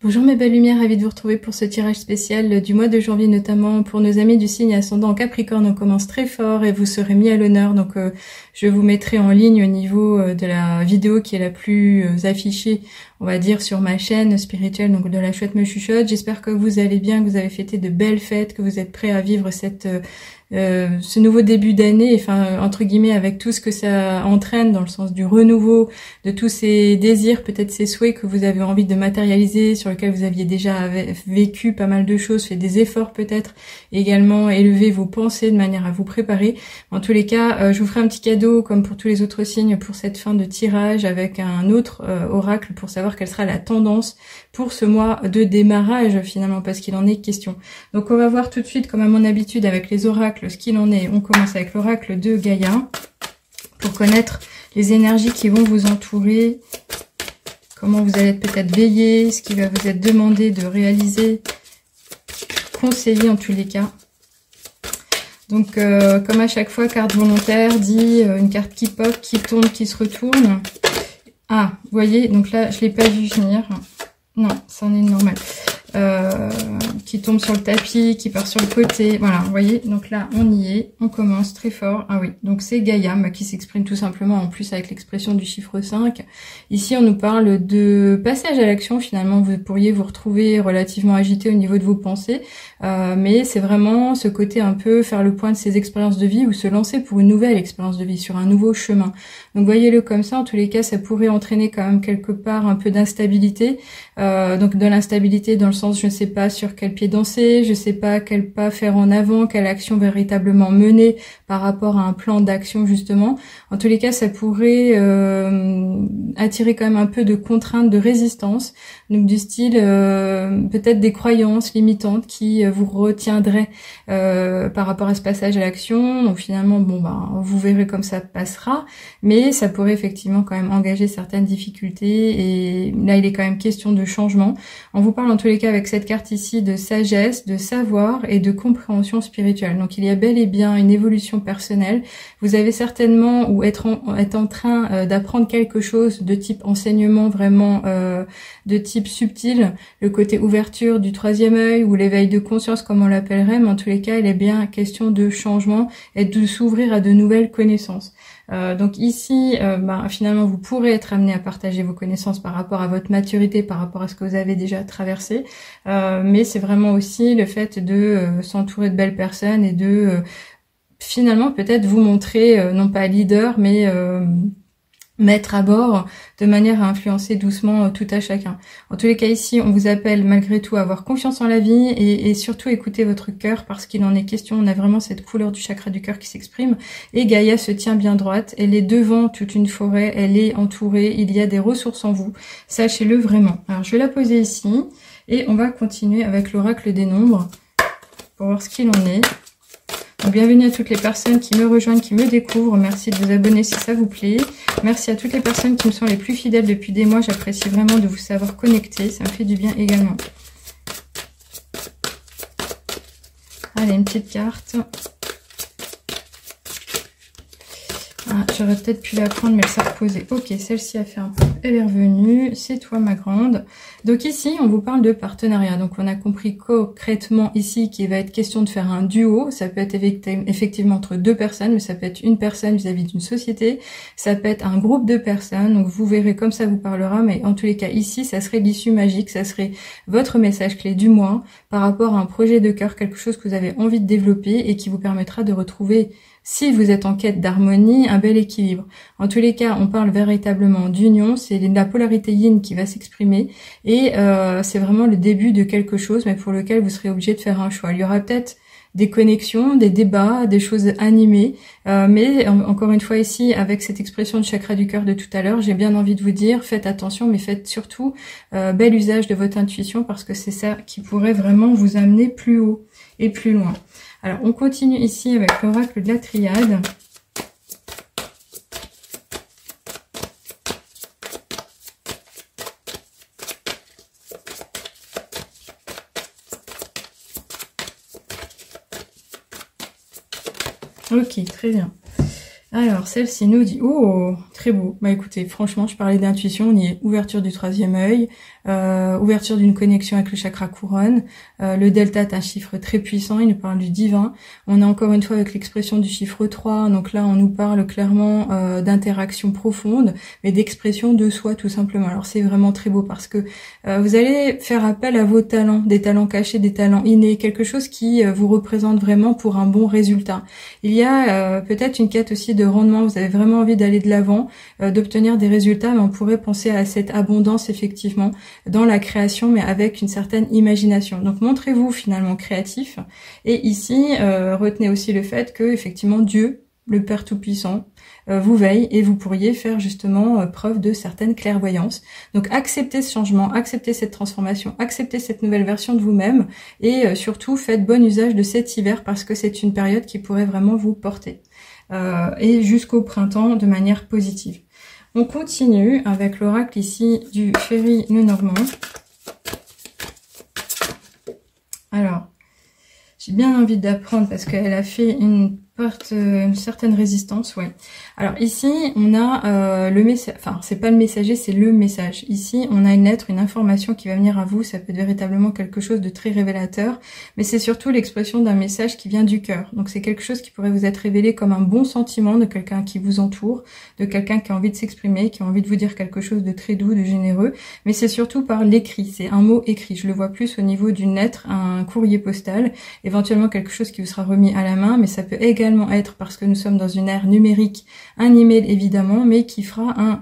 Bonjour mes belles lumières, ravie de vous retrouver pour ce tirage spécial du mois de janvier, notamment pour nos amis du signe ascendant en Capricorne. On commence très fort et vous serez mis à l'honneur, donc je vous mettrai en ligne au niveau de la vidéo qui est la plus affichée, on va dire, sur ma chaîne spirituelle, donc de la Chouette me chuchote. J'espère que vous allez bien, que vous avez fêté de belles fêtes, que vous êtes prêts à vivre ce nouveau début d'année, enfin entre guillemets, avec tout ce que ça entraîne dans le sens du renouveau, de tous ces désirs, peut-être ces souhaits que vous avez envie de matérialiser, sur lesquels vous aviez déjà vécu pas mal de choses, fait des efforts peut-être, également élever vos pensées de manière à vous préparer. En tous les cas, je vous ferai un petit cadeau comme pour tous les autres signes pour cette fin de tirage avec un autre oracle pour savoir quelle sera la tendance pour ce mois de démarrage finalement, parce qu'il en est question. Donc on va voir tout de suite, comme à mon habitude avec les oracles, ce qu'il en est. On commence avec l'oracle de Gaïa pour connaître les énergies qui vont vous entourer, comment vous allez être peut-être veillé, ce qui va vous être demandé de réaliser, conseiller en tous les cas. Donc comme à chaque fois, carte volontaire dit une carte qui pop, qui tourne, qui se retourne. Ah, vous voyez, donc là je l'ai pas vu venir. Non, ça en est normal. Qui tombe sur le tapis, qui part sur le côté, voilà, vous voyez, donc là on y est, on commence très fort. Ah oui, donc c'est Gaïa qui s'exprime tout simplement, en plus avec l'expression du chiffre 5. Ici on nous parle de passage à l'action, finalement vous pourriez vous retrouver relativement agité au niveau de vos pensées, mais c'est vraiment ce côté un peu faire le point de ses expériences de vie ou se lancer pour une nouvelle expérience de vie, sur un nouveau chemin. Donc voyez-le comme ça, en tous les cas ça pourrait entraîner quand même quelque part un peu d'instabilité, donc de l'instabilité dans le sens je ne sais pas sur quel pied danser, je sais pas quel pas faire en avant, quelle action véritablement mener par rapport à un plan d'action justement. En tous les cas, ça pourrait attirer quand même un peu de contraintes, de résistance, donc du style peut-être des croyances limitantes qui vous retiendraient par rapport à ce passage à l'action. Donc finalement, bon vous verrez comme ça passera, mais ça pourrait effectivement quand même engager certaines difficultés. Et là, il est quand même question de changement. On vous parle en tous les cas avec cette carte ici de sagesse, de savoir et de compréhension spirituelle. Donc il y a bel et bien une évolution personnelle. Vous avez certainement ou être en train d'apprendre quelque chose de type enseignement vraiment de type subtil, le côté ouverture du troisième œil ou l'éveil de conscience comme on l'appellerait, mais en tous les cas il est bien question de changement et de s'ouvrir à de nouvelles connaissances. Donc ici, finalement, vous pourrez être amené à partager vos connaissances par rapport à votre maturité, par rapport à ce que vous avez déjà traversé. Mais c'est vraiment aussi le fait de s'entourer de belles personnes et de finalement peut-être vous montrer, non pas leader, mais mettre à bord de manière à influencer doucement tout à chacun. En tous les cas ici, on vous appelle malgré tout à avoir confiance en la vie et surtout écouter votre cœur parce qu'il en est question. On a vraiment cette couleur du chakra du cœur qui s'exprime et Gaïa se tient bien droite. Elle est devant toute une forêt, elle est entourée, il y a des ressources en vous. Sachez-le vraiment. Alors je vais la poser ici et on va continuer avec l'oracle des nombres pour voir ce qu'il en est. Donc, bienvenue à toutes les personnes qui me rejoignent, qui me découvrent. Merci de vous abonner si ça vous plaît. Merci à toutes les personnes qui me sont les plus fidèles depuis des mois. J'apprécie vraiment de vous savoir connecter. Ça me fait du bien également. Allez, une petite carte. Ah, j'aurais peut-être pu la prendre, mais elle s'est reposée. Ok, celle-ci a fait un peu. Elle est revenue. C'est toi, ma grande. Donc ici, on vous parle de partenariat. Donc on a compris concrètement ici qu'il va être question de faire un duo. Ça peut être effectivement entre deux personnes, mais ça peut être une personne vis-à-vis d'une société. Ça peut être un groupe de personnes. Donc vous verrez comme ça vous parlera. Mais en tous les cas, ici, ça serait l'issue magique. Ça serait votre message clé du mois par rapport à un projet de cœur, quelque chose que vous avez envie de développer et qui vous permettra de retrouver, si vous êtes en quête d'harmonie, un bel équilibre. En tous les cas, on parle véritablement d'union, c'est la polarité yin qui va s'exprimer et c'est vraiment le début de quelque chose, mais pour lequel vous serez obligé de faire un choix. Il y aura peut-être des connexions, des débats, des choses animées, mais encore une fois ici, avec cette expression de chakra du cœur de tout à l'heure, j'ai bien envie de vous dire, faites attention, mais faites surtout bel usage de votre intuition parce que c'est ça qui pourrait vraiment vous amener plus haut et plus loin. Alors, on continue ici avec l'oracle de la triade. Ok, très bien. Alors, celle-ci nous dit, oh, Très beau. Bah écoutez, franchement, je parlais d'intuition, on y est. Ouverture du troisième œil, ouverture d'une connexion avec le chakra couronne. Le delta est un chiffre très puissant, il nous parle du divin. On est encore une fois avec l'expression du chiffre 3, donc là on nous parle clairement d'interaction profonde, mais d'expression de soi tout simplement. Alors c'est vraiment très beau parce que vous allez faire appel à vos talents, des talents cachés, des talents innés, quelque chose qui vous représente vraiment pour un bon résultat. Il y a peut-être une quête aussi de rendement, vous avez vraiment envie d'aller de l'avant, d'obtenir des résultats, mais on pourrait penser à cette abondance effectivement dans la création, mais avec une certaine imagination. Donc montrez-vous finalement créatif. Et ici, retenez aussi le fait que effectivement Dieu, le Père Tout-Puissant, vous veille et vous pourriez faire justement preuve de certaine clairvoyance. Donc acceptez ce changement, acceptez cette transformation, acceptez cette nouvelle version de vous-même et surtout faites bon usage de cet hiver parce que c'est une période qui pourrait vraiment vous porter. Et jusqu'au printemps de manière positive. On continue avec l'oracle ici du Ferry Lenormand. Alors, j'ai bien envie d'apprendre parce qu'elle a fait une certaine résistance, ouais. Alors ici, on a le message, enfin c'est pas le messager, c'est le message. Ici, on a une lettre, une information qui va venir à vous, ça peut être véritablement quelque chose de très révélateur, mais c'est surtout l'expression d'un message qui vient du cœur. Donc c'est quelque chose qui pourrait vous être révélé comme un bon sentiment de quelqu'un qui vous entoure, de quelqu'un qui a envie de s'exprimer, qui a envie de vous dire quelque chose de très doux, de généreux, mais c'est surtout par l'écrit, c'est un mot écrit. Je le vois plus au niveau d'une lettre, un courrier postal, éventuellement quelque chose qui vous sera remis à la main, mais ça peut également être parce que nous sommes dans une ère numérique, un email évidemment, mais qui fera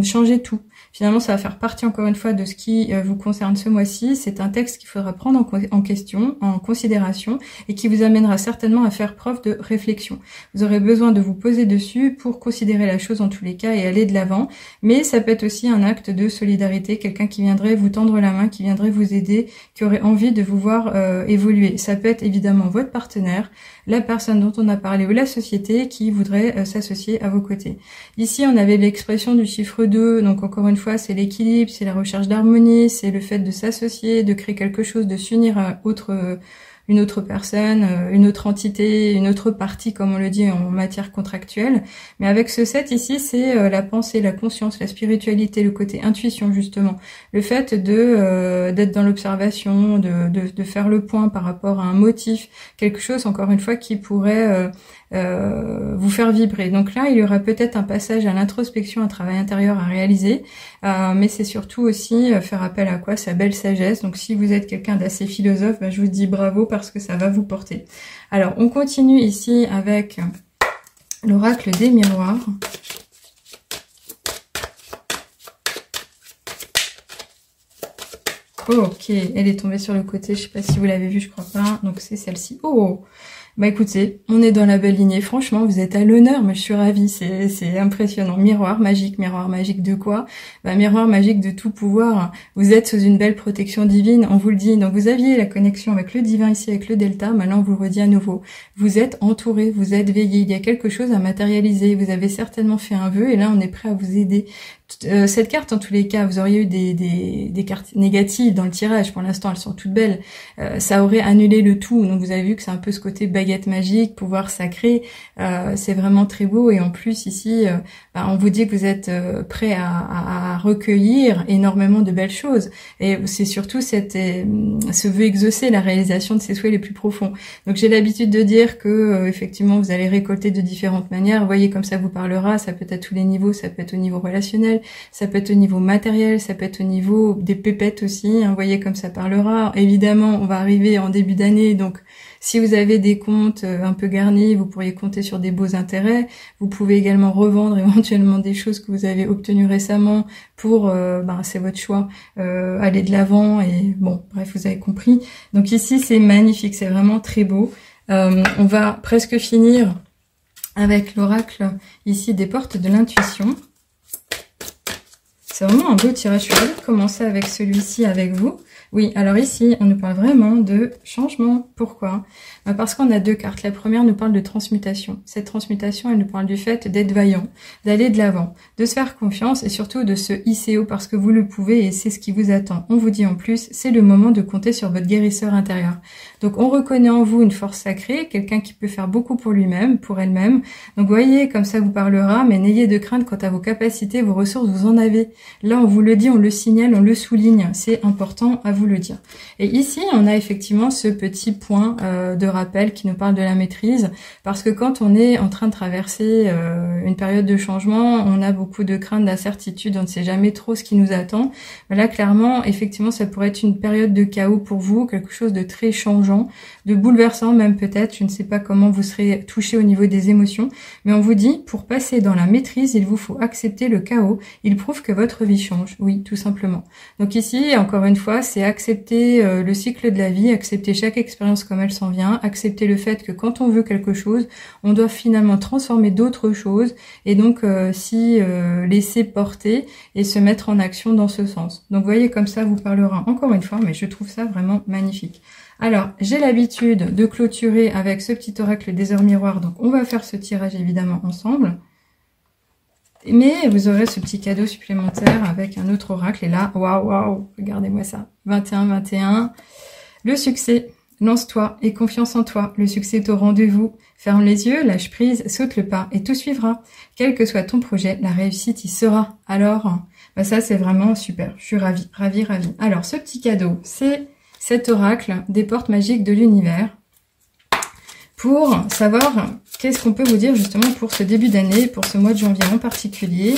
changer tout. Finalement, ça va faire partie encore une fois de ce qui vous concerne ce mois-ci. C'est un texte qu'il faudra prendre en question, en considération, et qui vous amènera certainement à faire preuve de réflexion. Vous aurez besoin de vous poser dessus pour considérer la chose en tous les cas et aller de l'avant. Mais ça peut être aussi un acte de solidarité, quelqu'un qui viendrait vous tendre la main, qui viendrait vous aider, qui aurait envie de vous voir évoluer. Ça peut être évidemment votre partenaire, la personne dont on a parlé ou la société qui voudrait s'associer à vos côtés. Ici, on avait l'expression du chiffre 2, donc encore une fois, c'est l'équilibre, c'est la recherche d'harmonie, c'est le fait de s'associer, de créer quelque chose, de s'unir à une autre personne, une autre entité, une autre partie, comme on le dit en matière contractuelle. Mais avec ce 7 ici, c'est la pensée, la conscience, la spiritualité, le côté intuition justement. Le fait d'être dans l'observation, de faire le point par rapport à un motif, quelque chose encore une fois qui pourrait vous faire vibrer. Donc là, il y aura peut-être un passage à l'introspection, un travail intérieur à réaliser, mais c'est surtout aussi faire appel à quoi? Sa belle sagesse. Donc si vous êtes quelqu'un d'assez philosophe, je vous dis bravo parce que ça va vous porter. Alors, on continue ici avec l'oracle des miroirs. Ok, elle est tombée sur le côté, je sais pas si vous l'avez vu, je crois pas. Donc c'est celle-ci. Oh! Bah écoutez, on est dans la belle lignée, franchement vous êtes à l'honneur, mais je suis ravie, c'est impressionnant. Miroir magique de quoi? Bah miroir magique de tout pouvoir, vous êtes sous une belle protection divine, on vous le dit, donc vous aviez la connexion avec le divin ici, avec le delta, maintenant on vous le redit à nouveau. Vous êtes entouré, vous êtes veillé, il y a quelque chose à matérialiser, vous avez certainement fait un vœu et là on est prêt à vous aider. Cette carte, en tous les cas, vous auriez eu des cartes négatives dans le tirage. Pour l'instant, elles sont toutes belles. Ça aurait annulé le tout. Donc, vous avez vu que c'est un peu ce côté baguette magique, pouvoir sacré. C'est vraiment très beau. Et en plus, ici, on vous dit que vous êtes prêt à recueillir énormément de belles choses. Et c'est surtout ce vœu exaucé, la réalisation de ses souhaits les plus profonds. Donc, j'ai l'habitude de dire que, effectivement, vous allez récolter de différentes manières. Vous voyez, comme ça vous parlera. Ça peut être à tous les niveaux. Ça peut être au niveau relationnel. Ça peut être au niveau matériel, ça peut être au niveau des pépettes aussi, vous voyez comme ça parlera. Évidemment, on va arriver en début d'année, donc si vous avez des comptes un peu garnis, vous pourriez compter sur des beaux intérêts. Vous pouvez également revendre éventuellement des choses que vous avez obtenues récemment pour, c'est votre choix, aller de l'avant et bon, bref, vous avez compris. Donc ici, c'est magnifique, c'est vraiment très beau. On va presque finir avec l'oracle ici des portes de l'intuition. C'est vraiment un beau tirage. Je suis ravie de commencer avec celui-ci avec vous. Oui, alors ici, on nous parle vraiment de changement. Pourquoi? Parce qu'on a deux cartes. La première nous parle de transmutation. Cette transmutation, elle nous parle du fait d'être vaillant, d'aller de l'avant, de se faire confiance et surtout de se hisser haut parce que vous le pouvez et c'est ce qui vous attend. On vous dit en plus, c'est le moment de compter sur votre guérisseur intérieur. Donc on reconnaît en vous une force sacrée, quelqu'un qui peut faire beaucoup pour lui-même, pour elle-même. Donc voyez, comme ça vous parlera, mais n'ayez de crainte quant à vos capacités, vos ressources, vous en avez. Là, on vous le dit, on le signale, on le souligne. C'est important à vous le dire. Et ici, on a effectivement ce petit point de rappel qui nous parle de la maîtrise, parce que quand on est en train de traverser une période de changement, on a beaucoup de crainte, d'incertitude, on ne sait jamais trop ce qui nous attend. Mais là, clairement, effectivement, ça pourrait être une période de chaos pour vous, quelque chose de très changeant, de bouleversant même peut-être. Je ne sais pas comment vous serez touché au niveau des émotions, mais on vous dit, pour passer dans la maîtrise, il vous faut accepter le chaos. Il prouve que votre vie change, oui, tout simplement. Donc ici, encore une fois, c'est accepter le cycle de la vie, accepter chaque expérience comme elle s'en vient, accepter le fait que quand on veut quelque chose, on doit finalement transformer d'autres choses et donc s'y laisser porter et se mettre en action dans ce sens. Donc vous voyez, comme ça vous parlera encore une fois, mais je trouve ça vraiment magnifique. Alors, j'ai l'habitude de clôturer avec ce petit oracle des heures miroirs, donc on va faire ce tirage évidemment ensemble. Mais vous aurez ce petit cadeau supplémentaire avec un autre oracle. Et là, waouh, regardez-moi ça. 21-21. Le succès. Lance-toi et confiance en toi. Le succès est au rendez-vous. Ferme les yeux, lâche prise, saute le pas et tout suivra. Quel que soit ton projet, la réussite y sera. Alors, bah ça c'est vraiment super. Je suis ravie. Alors, ce petit cadeau, c'est cet oracle des portes magiques de l'univers. Pour savoir qu'est-ce qu'on peut vous dire justement pour ce début d'année, pour ce mois de janvier en particulier.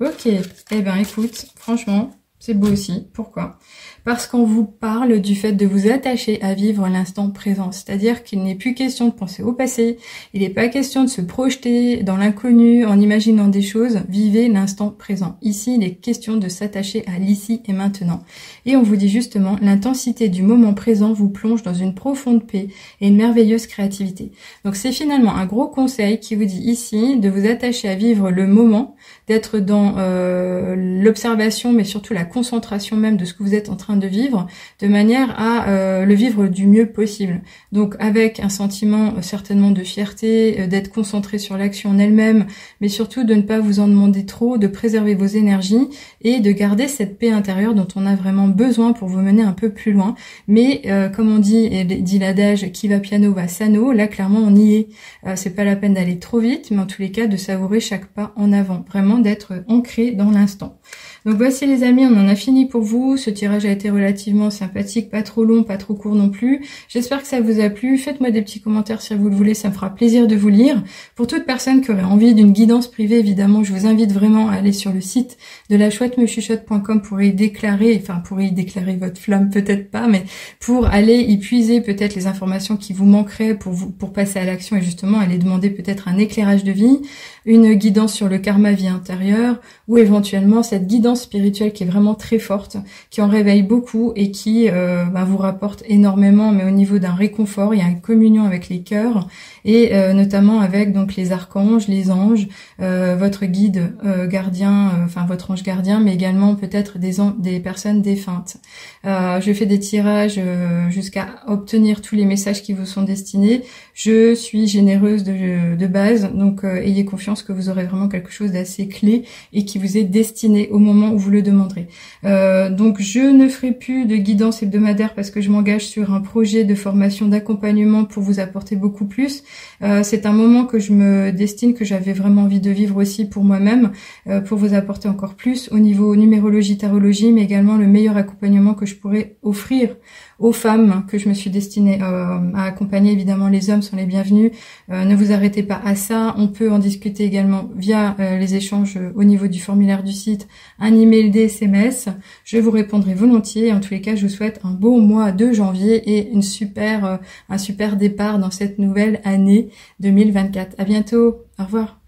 Ok, eh ben écoute, franchement, c'est beau aussi. Pourquoi? Parce qu'on vous parle du fait de vous attacher à vivre l'instant présent. C'est-à-dire qu'il n'est plus question de penser au passé, il n'est pas question de se projeter dans l'inconnu en imaginant des choses. Vivez l'instant présent. Ici, il est question de s'attacher à l'ici et maintenant. Et on vous dit justement, l'intensité du moment présent vous plonge dans une profonde paix et une merveilleuse créativité. Donc c'est finalement un gros conseil qui vous dit ici de vous attacher à vivre le moment, d'être dans l'observation, mais surtout la concentration même de ce que vous êtes en train de vivre, de manière à le vivre du mieux possible. Donc avec un sentiment certainement de fierté, d'être concentré sur l'action en elle-même, mais surtout de ne pas vous en demander trop, de préserver vos énergies et de garder cette paix intérieure dont on a vraiment besoin pour vous mener un peu plus loin. Mais comme on dit, et dit l'adage, qui va piano va sano, là clairement on y est. C'est pas la peine d'aller trop vite, mais en tous les cas de savourer chaque pas en avant, vraiment d'être ancré dans l'instant. Donc voici les amis, on en a fini pour vous. Ce tirage a été relativement sympathique, pas trop long, pas trop court non plus. J'espère que ça vous a plu. Faites-moi des petits commentaires si vous le voulez, ça me fera plaisir de vous lire. Pour toute personne qui aurait envie d'une guidance privée, évidemment, je vous invite vraiment à aller sur le site de lachouettemechuchote.com pour y déclarer, votre flamme, peut-être pas, mais pour aller y puiser peut-être les informations qui vous manqueraient pour passer à l'action et justement aller demander peut-être un éclairage de vie, une guidance sur le karma vie intérieure ou éventuellement cette guidance spirituelle qui est vraiment très forte, qui en réveille beaucoup et qui vous rapporte énormément, mais au niveau d'un réconfort, il y a une communion avec les cœurs et notamment avec donc les archanges, les anges, votre guide gardien, votre ange gardien, mais également peut-être des personnes défuntes. Je fais des tirages jusqu'à obtenir tous les messages qui vous sont destinés. Je suis généreuse de base, donc ayez confiance que vous aurez vraiment quelque chose d'assez clé et qui vous est destiné au moment où vous le demanderez. Donc je ne ferai plus de guidance hebdomadaire parce que je m'engage sur un projet de formation d'accompagnement pour vous apporter beaucoup plus. C'est un moment que je me destine, que j'avais vraiment envie de vivre aussi pour moi-même, pour vous apporter encore plus au niveau numérologie, tarologie, mais également le meilleur accompagnement que je pourrais offrir aux femmes que je me suis destinée à accompagner. Évidemment, les hommes sont les bienvenus. Ne vous arrêtez pas à ça. On peut en discuter également via les échanges au niveau du formulaire du site, un email, des SMS. Je vous répondrai volontiers. En tous les cas, je vous souhaite un beau mois de janvier et un super départ dans cette nouvelle année 2024. À bientôt. Au revoir.